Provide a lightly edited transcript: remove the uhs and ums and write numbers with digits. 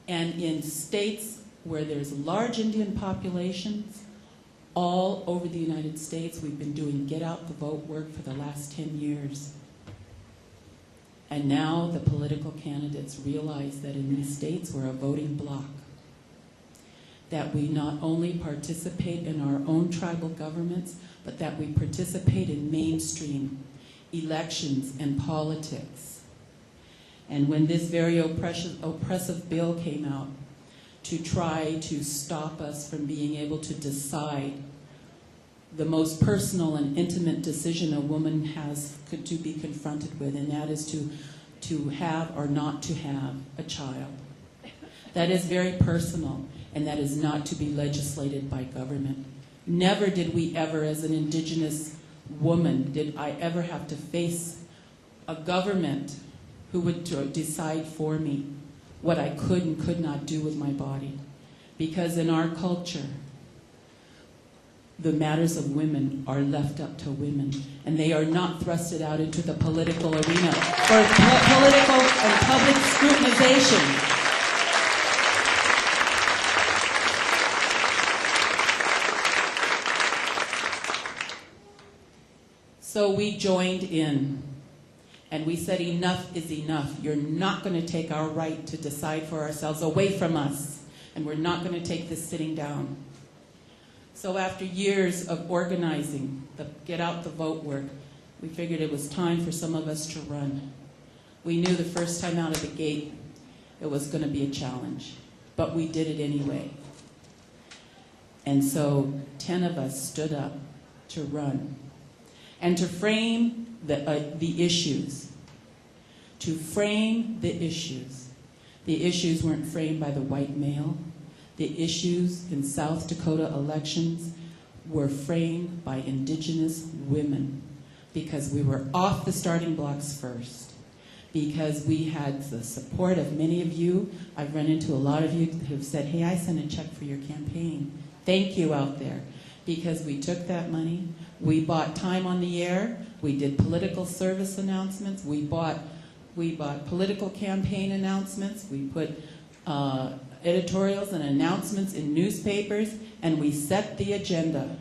And in states where there's large Indian populations, all over the United States, we've been doing get out the vote work for the last 10 years. And now the political candidates realize that in these states we're a voting bloc. That we not only participate in our own tribal governments, but that we participate in mainstream elections and politics. And when this very oppressive bill came out to try to stop us from being able to decide the most personal and intimate decision a woman has to be confronted with, and that is to have or not to have a child. That is very personal, and that is not to be legislated by government. Never did we ever, as an Indigenous woman, did I ever have to face a government who would decide for me what I could and could not do with my body. Because in our culture, the matters of women are left up to women, and they are not thrusted out into the political arena for political and public scrutinization. So we joined in, and we said enough is enough. You're not going to take our right to decide for ourselves away from us, and we're not going to take this sitting down. So after years of organizing the get out the vote work, we figured it was time for some of us to run. We knew the first time out of the gate it was going to be a challenge, but we did it anyway. And so 10 of us stood up to run and to frame the issues. To frame the issues. The issues weren't framed by the white male. The issues in South Dakota elections were framed by Indigenous women, because we were off the starting blocks first, because we had the support of many of you. I've run into a lot of you who have said, hey, I sent a check for your campaign. Thank you out there. Because we took that money, we bought time on the air, we did political service announcements, we bought political campaign announcements, we put editorials and announcements in newspapers, and we set the agenda.